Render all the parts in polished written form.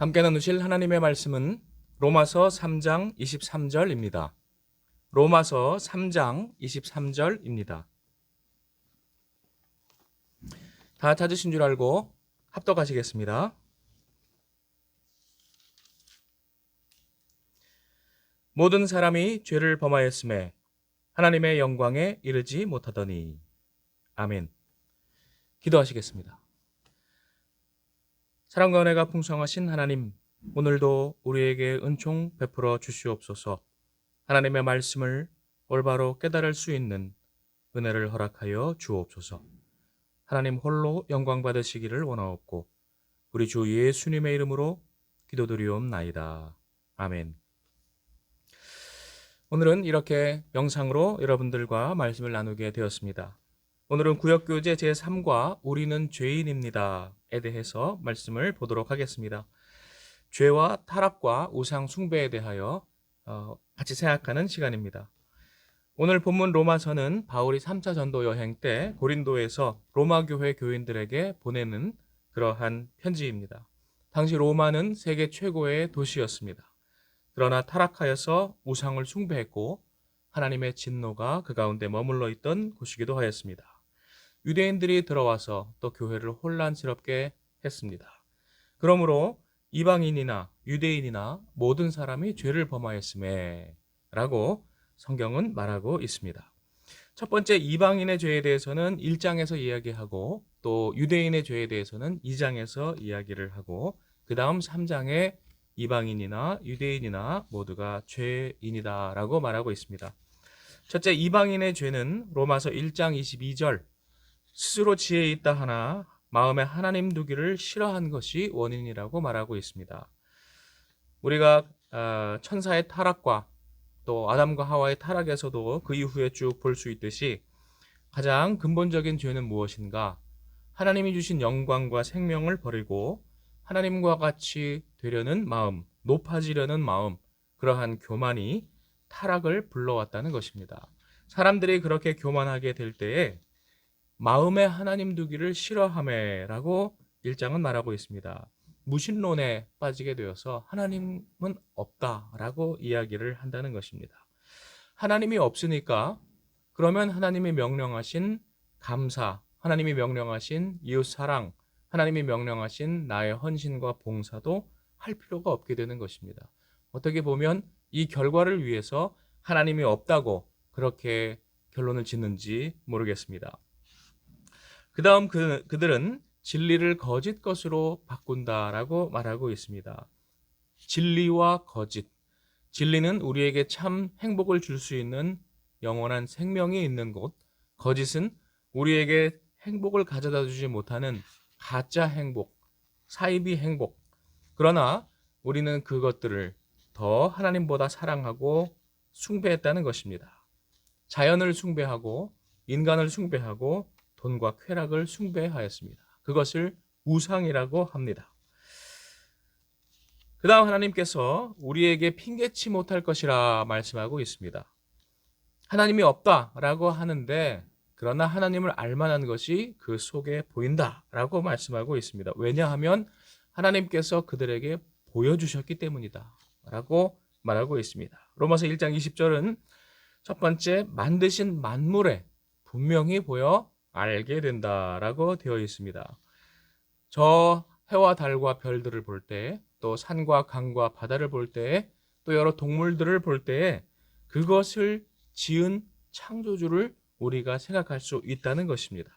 함께 나누실 하나님의 말씀은 로마서 3장 23절입니다. 로마서 3장 23절입니다. 다 찾으신 줄 알고 합독하시겠습니다. 모든 사람이 죄를 범하였음에 하나님의 영광에 이르지 못하더니. 아멘. 기도하시겠습니다. 사랑과 은혜가 풍성하신 하나님, 오늘도 우리에게 은총 베풀어 주시옵소서. 하나님의 말씀을 올바로 깨달을 수 있는 은혜를 허락하여 주옵소서. 하나님 홀로 영광 받으시기를 원하옵고 우리 주 예수님의 이름으로 기도드리옵나이다. 아멘. 오늘은 이렇게 영상으로 여러분들과 말씀을 나누게 되었습니다. 오늘은 구역교재 제3과 우리는 죄인입니다에 대해서 말씀을 보도록 하겠습니다. 죄와 타락과 우상 숭배에 대하여 같이 생각하는 시간입니다. 오늘 본문 로마서는 바울이 3차 전도 여행 때 고린도에서 로마 교회 교인들에게 보내는 그러한 편지입니다. 당시 로마는 세계 최고의 도시였습니다. 그러나 타락하여서 우상을 숭배했고 하나님의 진노가 그 가운데 머물러 있던 곳이기도 하였습니다. 유대인들이 들어와서 또 교회를 혼란스럽게 했습니다. 그러므로 이방인이나 유대인이나 모든 사람이 죄를 범하였음에 라고 성경은 말하고 있습니다. 첫 번째 이방인의 죄에 대해서는 1장에서 이야기하고 또 유대인의 죄에 대해서는 2장에서 이야기를 하고 그 다음 3장에 이방인이나 유대인이나 모두가 죄인이다 라고 말하고 있습니다. 첫째, 이방인의 죄는 로마서 1장 22절 스스로 지혜 있다 하나 마음에 하나님 두기를 싫어한 것이 원인이라고 말하고 있습니다. 우리가 천사의 타락과 또 아담과 하와의 타락에서도 그 이후에 쭉 볼 수 있듯이 가장 근본적인 죄는 무엇인가? 하나님이 주신 영광과 생명을 버리고 하나님과 같이 되려는 마음, 높아지려는 마음, 그러한 교만이 타락을 불러왔다는 것입니다. 사람들이 그렇게 교만하게 될 때에 마음에 하나님 두기를 싫어하매라고 1장은 말하고 있습니다. 무신론에 빠지게 되어서 하나님은 없다라고 이야기를 한다는 것입니다. 하나님이 없으니까 그러면 하나님이 명령하신 감사, 하나님이 명령하신 이웃사랑, 하나님이 명령하신 나의 헌신과 봉사도 할 필요가 없게 되는 것입니다. 어떻게 보면 이 결과를 위해서 하나님이 없다고 그렇게 결론을 짓는지 모르겠습니다. 그 다음 그들은 진리를 거짓 것으로 바꾼다라고 말하고 있습니다. 진리와 거짓. 진리는 우리에게 참 행복을 줄 수 있는 영원한 생명이 있는 곳. 거짓은 우리에게 행복을 가져다 주지 못하는 가짜 행복, 사이비 행복. 그러나 우리는 그것들을 더 하나님보다 사랑하고 숭배했다는 것입니다. 자연을 숭배하고 인간을 숭배하고 돈과 쾌락을 숭배하였습니다. 그것을 우상이라고 합니다. 그 다음 하나님께서 우리에게 핑계치 못할 것이라 말씀하고 있습니다. 하나님이 없다라고 하는데 그러나 하나님을 알만한 것이 그 속에 보인다라고 말씀하고 있습니다. 왜냐하면 하나님께서 그들에게 보여주셨기 때문이다 라고 말하고 있습니다. 로마서 1장 20절은 첫 번째 만드신 만물에 분명히 보여 알게 된다라고 되어 있습니다. 저 해와 달과 별들을 볼 때, 또 산과 강과 바다를 볼 때, 또 여러 동물들을 볼 때 그것을 지은 창조주를 우리가 생각할 수 있다는 것입니다.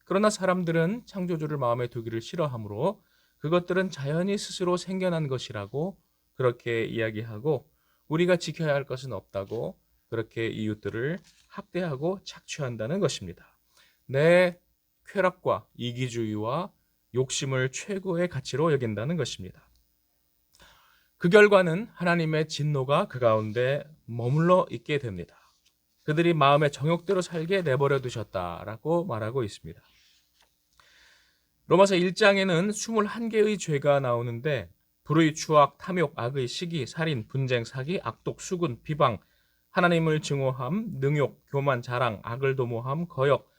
그러나 사람들은 창조주를 마음에 두기를 싫어하므로 그것들은 자연이 스스로 생겨난 것이라고 그렇게 이야기하고 우리가 지켜야 할 것은 없다고 그렇게 이웃들을 학대하고 착취한다는 것입니다. 내 쾌락과 이기주의와 욕심을 최고의 가치로 여긴다는 것입니다. 그 결과는 하나님의 진노가 그 가운데 머물러 있게 됩니다. 그들이 마음의 정욕대로 살게 내버려 두셨다라고 말하고 있습니다. 로마서 1장에는 21개의 죄가 나오는데 불의, 추악, 탐욕, 악의, 시기, 살인, 분쟁, 사기, 악독, 수군, 비방, 하나님을 증오함, 능욕, 교만, 자랑, 악을 도모함, 거역,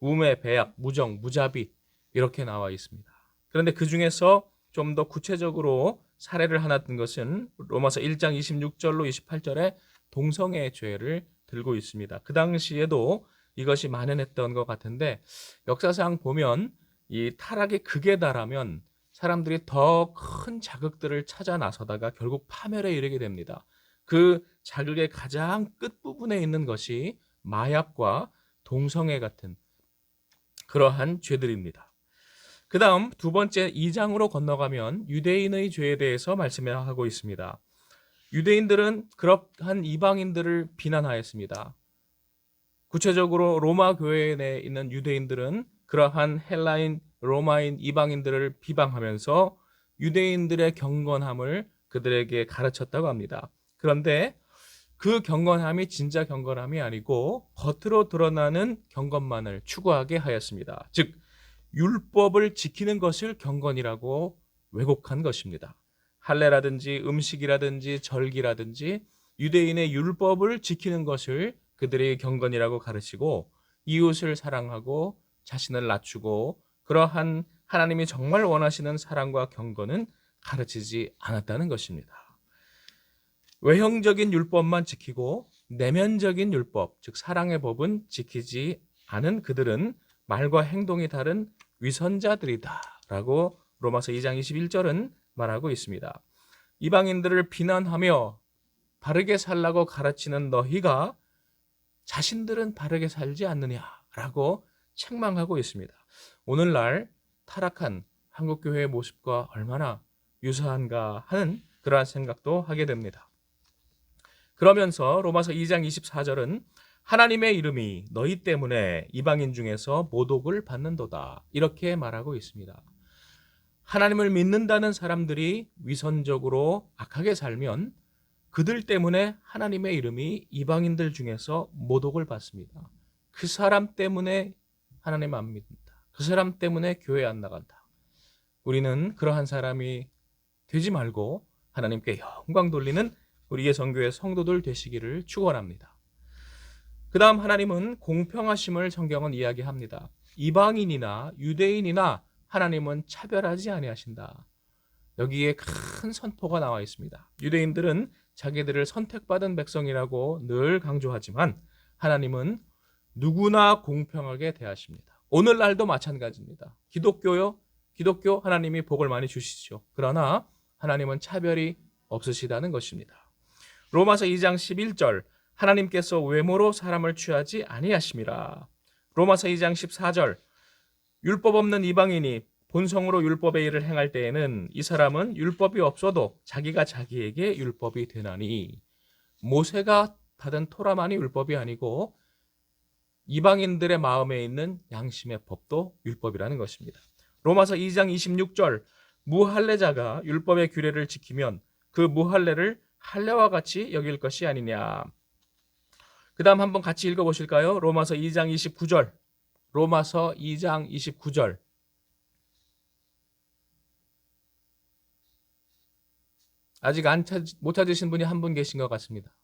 우매, 배약, 무정, 무자비 이렇게 나와 있습니다. 그런데 그 중에서 좀 더 구체적으로 사례를 하나 든 것은 로마서 1장 26절로 28절에 동성애 죄를 들고 있습니다. 그 당시에도 이것이 만연했던 것 같은데 역사상 보면 이 타락의 극에 달하면 사람들이 더 큰 자극들을 찾아 나서다가 결국 파멸에 이르게 됩니다. 그 자극의 가장 끝부분에 있는 것이 마약과 동성애 같은 그러한 죄들입니다. 그 다음 두 번째 2장으로 건너가면 유대인의 죄에 대해서 말씀하고 있습니다. 유대인들은 그러한 이방인들을 비난하였습니다. 구체적으로 로마 교회 내에 있는 유대인들은 그러한 헬라인, 로마인, 이방인들을 비방하면서 유대인들의 경건함을 그들에게 가르쳤다고 합니다. 그런데 그 경건함이 진짜 경건함이 아니고 겉으로 드러나는 경건만을 추구하게 하였습니다. 즉 율법을 지키는 것을 경건이라고 왜곡한 것입니다. 할례라든지 음식이라든지 절기라든지 유대인의 율법을 지키는 것을 그들의 경건이라고 가르치고 이웃을 사랑하고 자신을 낮추고 그러한 하나님이 정말 원하시는 사랑과 경건은 가르치지 않았다는 것입니다. 외형적인 율법만 지키고 내면적인 율법, 즉 사랑의 법은 지키지 않은 그들은 말과 행동이 다른 위선자들이다라고 로마서 2장 21절은 말하고 있습니다. 이방인들을 비난하며 바르게 살라고 가르치는 너희가 자신들은 바르게 살지 않느냐라고 책망하고 있습니다. 오늘날 타락한 한국교회의 모습과 얼마나 유사한가 하는 그러한 생각도 하게 됩니다. 그러면서 로마서 2장 24절은 하나님의 이름이 너희 때문에 이방인 중에서 모독을 받는도다 이렇게 말하고 있습니다. 하나님을 믿는다는 사람들이 위선적으로 악하게 살면 그들 때문에 하나님의 이름이 이방인들 중에서 모독을 받습니다. 그 사람 때문에 하나님 안 믿는다. 그 사람 때문에 교회 안 나간다. 우리는 그러한 사람이 되지 말고 하나님께 영광 돌리는 우리의 선교의 성도들 되시기를 축원합니다. 그 다음 하나님은 공평하심을 성경은 이야기합니다. 이방인이나 유대인이나 하나님은 차별하지 아니하신다. 여기에 큰 선포가 나와 있습니다. 유대인들은 자기들을 선택받은 백성이라고 늘 강조하지만 하나님은 누구나 공평하게 대하십니다. 오늘날도 마찬가지입니다. 기독교 하나님이 복을 많이 주시죠. 그러나 하나님은 차별이 없으시다는 것입니다. 로마서 2장 11절 하나님께서 외모로 사람을 취하지 아니하심이라. 로마서 2장 14절 율법 없는 이방인이 본성으로 율법의 일을 행할 때에는 이 사람은 율법이 없어도 자기가 자기에게 율법이 되나니. 모세가 받은 토라만이 율법이 아니고 이방인들의 마음에 있는 양심의 법도 율법이라는 것입니다. 로마서 2장 26절 무할례자가 율법의 규례를 지키면 그 무할례를 할례와 같이 여길 것이 아니냐. 그 다음 한번 같이 읽어보실까요? 로마서 2장 29절 로마서 2장 29절 아직 못 찾으신 분이 한 분 계신 것 같습니다.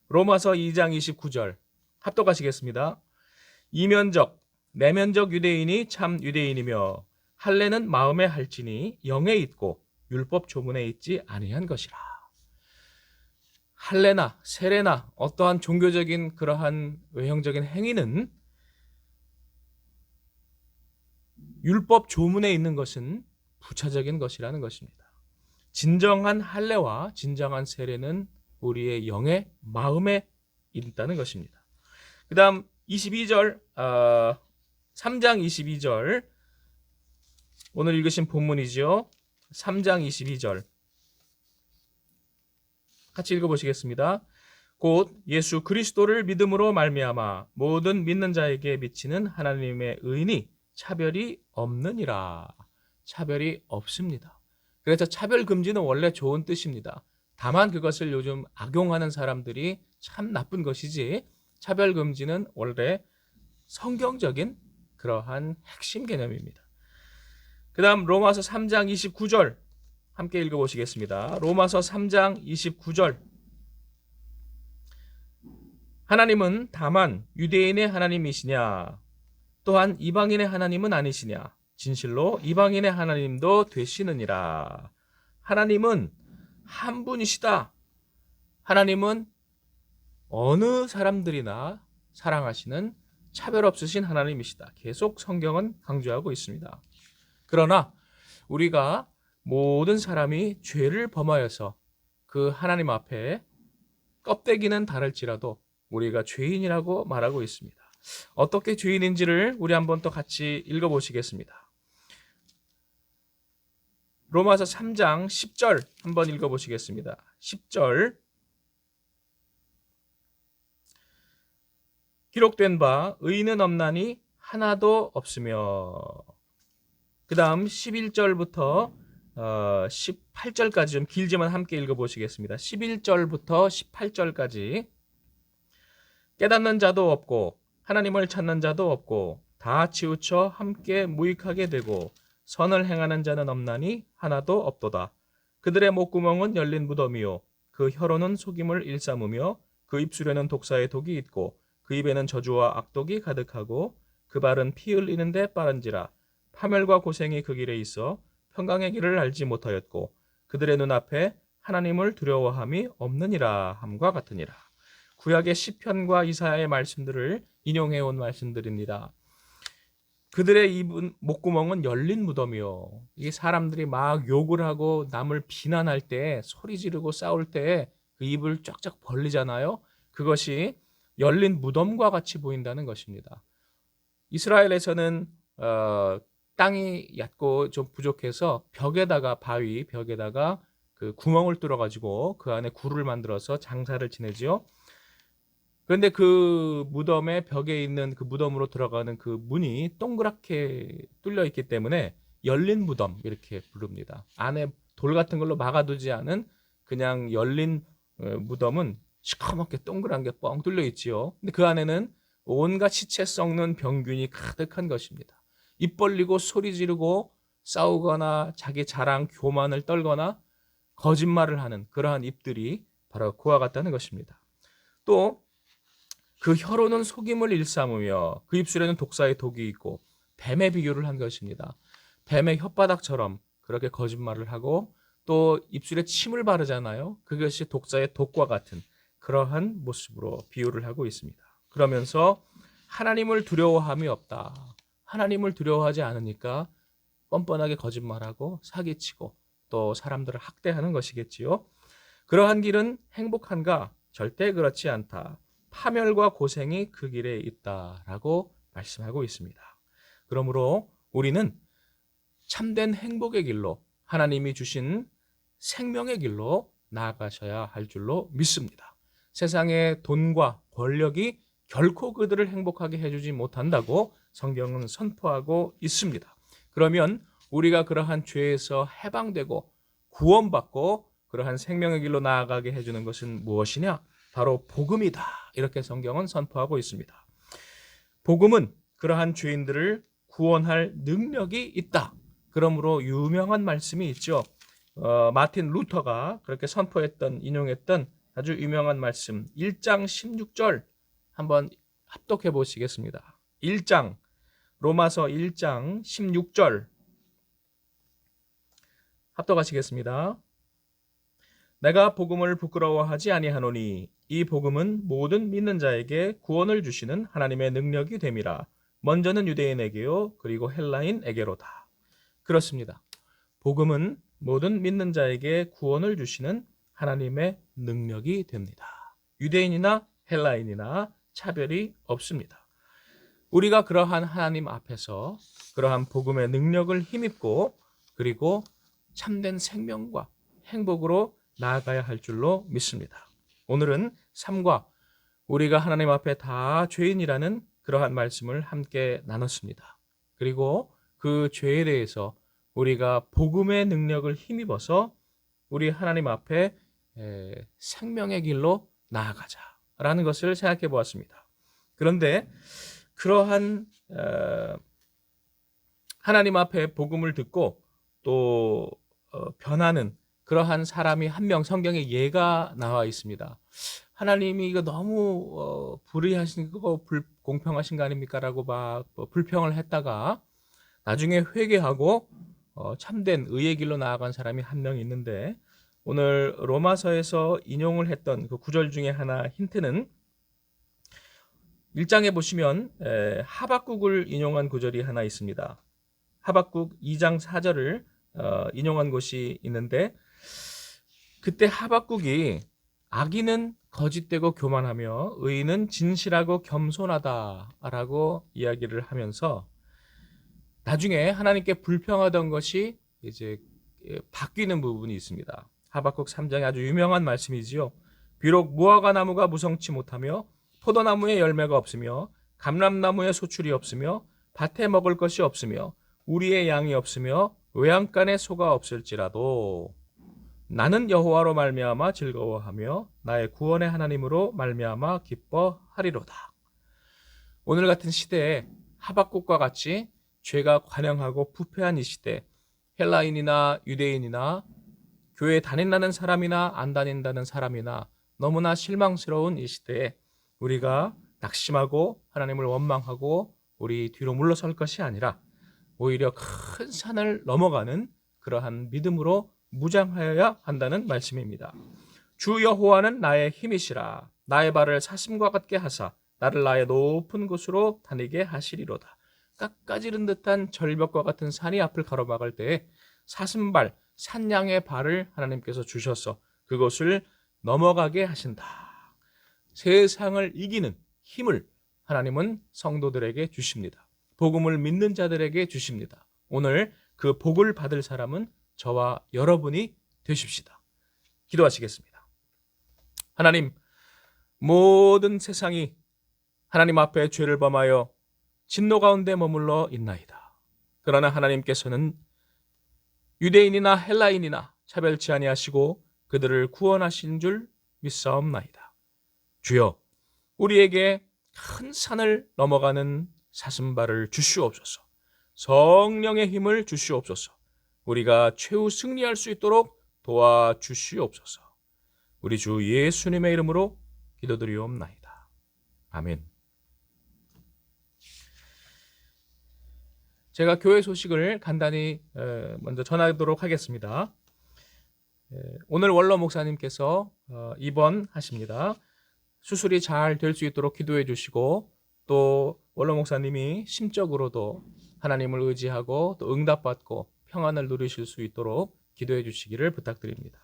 로마서 2장 29절 합독하시겠습니다. 이면적 내면적 유대인이 참 유대인이며 할례는 마음에 할지니 영에 있고 율법 조문에 있지 아니한 것이라. 할례나 세례나 어떠한 종교적인 그러한 외형적인 행위는 율법 조문에 있는 것은 부차적인 것이라는 것입니다. 진정한 할례와 진정한 세례는 우리의 영의 마음에 있다는 것입니다. 그 다음 22절 3장 22절 오늘 읽으신 본문이죠. 3장 22절 같이 읽어보시겠습니다. 곧 예수 그리스도를 믿음으로 말미암아 모든 믿는 자에게 미치는 하나님의 의인이 차별이 없느니라. 차별이 없습니다. 그래서 차별 금지는 원래 좋은 뜻입니다. 다만 그것을 요즘 악용하는 사람들이 참 나쁜 것이지 차별 금지는 원래 성경적인 그러한 핵심 개념입니다. 그 다음 로마서 3장 29절 함께 읽어보시겠습니다. 로마서 3장 29절 하나님은 다만 유대인의 하나님이시냐 또한 이방인의 하나님은 아니시냐 진실로 이방인의 하나님도 되시느니라. 하나님은 한 분이시다. 하나님은 어느 사람들이나 사랑하시는 차별 없으신 하나님이시다. 계속 성경은 강조하고 있습니다. 그러나 우리가 모든 사람이 죄를 범하여서 그 하나님 앞에 껍데기는 다를지라도 우리가 죄인이라고 말하고 있습니다. 어떻게 죄인인지를 우리 한번 또 같이 읽어보시겠습니다. 로마서 3장 10절 한번 읽어보시겠습니다. 10절 기록된 바 의인은 없나니 하나도 없으며, 그 다음 11절부터 18절까지 좀 길지만 함께 읽어보시겠습니다. 11절부터 18절까지 깨닫는 자도 없고 하나님을 찾는 자도 없고 다 치우쳐 함께 무익하게 되고 선을 행하는 자는 없나니 하나도 없도다. 그들의 목구멍은 열린 무덤이요 그 혀로는 속임을 일삼으며 그 입술에는 독사의 독이 있고 그 입에는 저주와 악독이 가득하고 그 발은 피 흘리는데 빠른지라. 파멸과 고생이 그 길에 있어 평강의 길을 알지 못하였고 그들의 눈앞에 하나님을 두려워함이 없느니라 함과 같으니라. 구약의 시편과 이사야의 말씀들을 인용해온 말씀들입니다. 그들의 입은 목구멍은 열린 무덤이요. 이게 사람들이 막 욕을 하고 남을 비난할 때 소리 지르고 싸울 때 그 입을 쫙쫙 벌리잖아요. 그것이 열린 무덤과 같이 보인다는 것입니다. 이스라엘에서는 땅이 얕고 좀 부족해서 바위 벽에다가 그 구멍을 뚫어가지고 그 안에 굴을 만들어서 장사를 지내지요. 그런데 그 무덤의 벽에 있는 그 무덤으로 들어가는 그 문이 동그랗게 뚫려 있기 때문에 열린 무덤 이렇게 부릅니다. 안에 돌 같은 걸로 막아두지 않은 그냥 열린 무덤은 시커멓게 동그란 게 뻥 뚫려 있지요. 근데 그 안에는 온갖 시체 썩는 병균이 가득한 것입니다. 입 벌리고 소리 지르고 싸우거나 자기 자랑 교만을 떨거나 거짓말을 하는 그러한 입들이 바로 그와 같다는 것입니다. 또 그 혀로는 속임을 일삼으며 그 입술에는 독사의 독이 있고 뱀의 비교를 한 것입니다. 뱀의 혓바닥처럼 그렇게 거짓말을 하고 또 입술에 침을 바르잖아요. 그것이 독사의 독과 같은 그러한 모습으로 비유를 하고 있습니다. 그러면서 하나님을 두려워함이 없다. 하나님을 두려워하지 않으니까 뻔뻔하게 거짓말하고 사기치고 또 사람들을 학대하는 것이겠지요. 그러한 길은 행복한가? 절대 그렇지 않다. 파멸과 고생이 그 길에 있다라고 말씀하고 있습니다. 그러므로 우리는 참된 행복의 길로 하나님이 주신 생명의 길로 나아가셔야 할 줄로 믿습니다. 세상의 돈과 권력이 결코 그들을 행복하게 해주지 못한다고 성경은 선포하고 있습니다. 그러면 우리가 그러한 죄에서 해방되고 구원받고 그러한 생명의 길로 나아가게 해주는 것은 무엇이냐? 바로 복음이다. 이렇게 성경은 선포하고 있습니다. 복음은 그러한 죄인들을 구원할 능력이 있다. 그러므로 유명한 말씀이 있죠. 마틴 루터가 그렇게 인용했던 아주 유명한 말씀 1장 16절 한번 합독해 보시겠습니다. 1장 로마서 1장 16절 합독하시겠습니다. 내가 복음을 부끄러워하지 아니하노니 이 복음은 모든 믿는 자에게 구원을 주시는 하나님의 능력이 됨이라. 먼저는 유대인에게요 그리고 헬라인에게로다. 그렇습니다. 복음은 모든 믿는 자에게 구원을 주시는 하나님의 능력이 됩니다. 유대인이나 헬라인이나 차별이 없습니다. 우리가 그러한 하나님 앞에서 그러한 복음의 능력을 힘입고 그리고 참된 생명과 행복으로 나아가야 할 줄로 믿습니다. 오늘은 삶과 우리가 하나님 앞에 다 죄인이라는 그러한 말씀을 함께 나눴습니다. 그리고 그 죄에 대해서 우리가 복음의 능력을 힘입어서 우리 하나님 앞에 생명의 길로 나아가자라는 것을 생각해 보았습니다. 그런데 그러한 하나님 앞에 복음을 듣고 또 변하는 그러한 사람이 한 명 성경에 예가 나와 있습니다. 하나님이 이거 너무 불의하신 거 공평하신 거 아닙니까? 라고 막 불평을 했다가 나중에 회개하고 참된 의의 길로 나아간 사람이 한 명 있는데, 오늘 로마서에서 인용을 했던 그 구절 중에 하나 힌트는 1장에 보시면 하박국을 인용한 구절이 하나 있습니다. 하박국 2장 4절을 인용한 곳이 있는데, 그때 하박국이 악인은 거짓되고 교만하며 의인은 진실하고 겸손하다라고 이야기를 하면서 나중에 하나님께 불평하던 것이 이제 바뀌는 부분이 있습니다. 하박국 3장에 아주 유명한 말씀이지요. 비록 무화과 나무가 무성치 못하며 포도나무에 열매가 없으며 감람나무에 소출이 없으며 밭에 먹을 것이 없으며 우리의 양이 없으며 외양간에 소가 없을지라도 나는 여호와로 말미암아 즐거워하며 나의 구원의 하나님으로 말미암아 기뻐하리로다. 오늘 같은 시대에 하박국과 같이 죄가 관영하고 부패한 이 시대, 헬라인이나 유대인이나 교회 다닌다는 사람이나 안 다닌다는 사람이나 너무나 실망스러운 이 시대에 우리가 낙심하고 하나님을 원망하고 우리 뒤로 물러설 것이 아니라 오히려 큰 산을 넘어가는 그러한 믿음으로 무장하여야 한다는 말씀입니다. 주 여호와는 나의 힘이시라. 나의 발을 사슴과 같게 하사 나를 나의 높은 곳으로 다니게 하시리로다. 깎아지른 듯한 절벽과 같은 산이 앞을 가로막을 때에 사슴발, 산양의 발을 하나님께서 주셔서 그것을 넘어가게 하신다. 세상을 이기는 힘을 하나님은 성도들에게 주십니다. 복음을 믿는 자들에게 주십니다. 오늘 그 복을 받을 사람은 저와 여러분이 되십시다. 기도하시겠습니다. 하나님, 모든 세상이 하나님 앞에 죄를 범하여 진노 가운데 머물러 있나이다. 그러나 하나님께서는 유대인이나 헬라인이나 차별치 아니하시고 그들을 구원하신 줄 믿사옵나이다. 주여, 우리에게 큰 산을 넘어가는 사슴발을 주시옵소서. 성령의 힘을 주시옵소서. 우리가 최후 승리할 수 있도록 도와주시옵소서. 우리 주 예수님의 이름으로 기도드리옵나이다. 아멘. 제가 교회 소식을 간단히 먼저 전하도록 하겠습니다. 오늘 원로 목사님께서 입원하십니다. 수술이 잘 될 수 있도록 기도해 주시고, 또 원로 목사님이 심적으로도 하나님을 의지하고 또 응답받고 평안을 누리실 수 있도록 기도해 주시기를 부탁드립니다.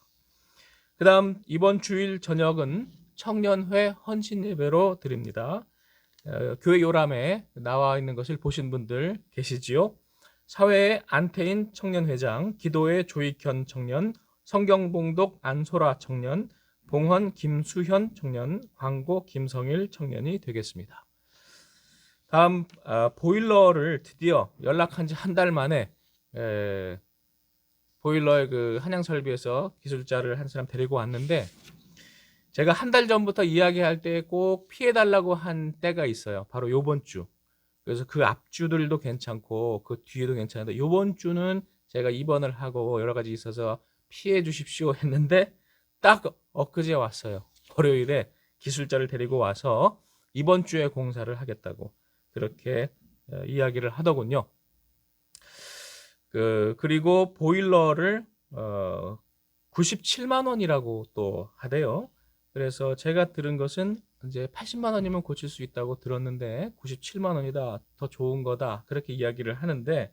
그 다음 이번 주일 저녁은 청년회 헌신 예배로 드립니다. 교회 요람에 나와 있는 것을 보신 분들 계시지요? 사회의 안태인 청년회장, 기도의 조익현 청년, 성경봉독 안소라 청년, 봉헌 김수현 청년, 광고 김성일 청년이 되겠습니다. 다음 보일러를 드디어 연락한 지 한 달 만에 보일러의 그 한양 설비에서 기술자를 한 사람 데리고 왔는데, 제가 한 달 전부터 이야기할 때 꼭 피해달라고 한 때가 있어요. 바로 요번 주. 그래서 그 앞주들도 괜찮고 그 뒤에도 괜찮은데 요번 주는 제가 입원을 하고 여러 가지 있어서 피해 주십시오 했는데 딱 엊그제 왔어요. 월요일에 기술자를 데리고 와서 이번 주에 공사를 하겠다고 그렇게 이야기를 하더군요. 그리고 보일러를 97만 원이라고 또 하대요. 그래서 제가 들은 것은 이제 80만 원이면 고칠 수 있다고 들었는데 97만 원이다, 더 좋은 거다, 그렇게 이야기를 하는데,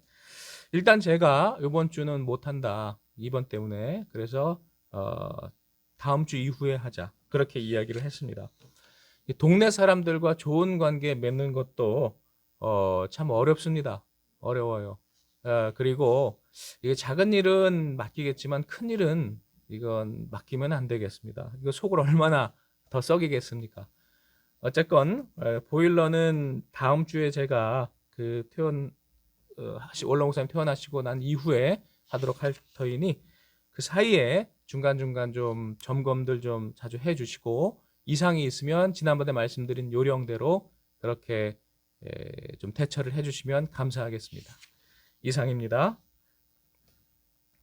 일단 제가 이번 주는 못한다, 이번 때문에. 그래서 다음 주 이후에 하자, 그렇게 이야기를 했습니다. 동네 사람들과 좋은 관계 맺는 것도 참 어렵습니다. 어려워요. 그리고 이게 작은 일은 맡기겠지만 큰 일은 이건 맡기면 안 되겠습니다. 이거 속을 얼마나 더 썩이겠습니까? 어쨌건 보일러는 다음 주에 제가 그 원로 목사님 퇴원하시고 난 이후에 하도록 할 터이니, 그 사이에 중간중간 좀 점검들 좀 자주 해주시고, 이상이 있으면 지난번에 말씀드린 요령대로 그렇게 좀 대처를 해주시면 감사하겠습니다. 이상입니다.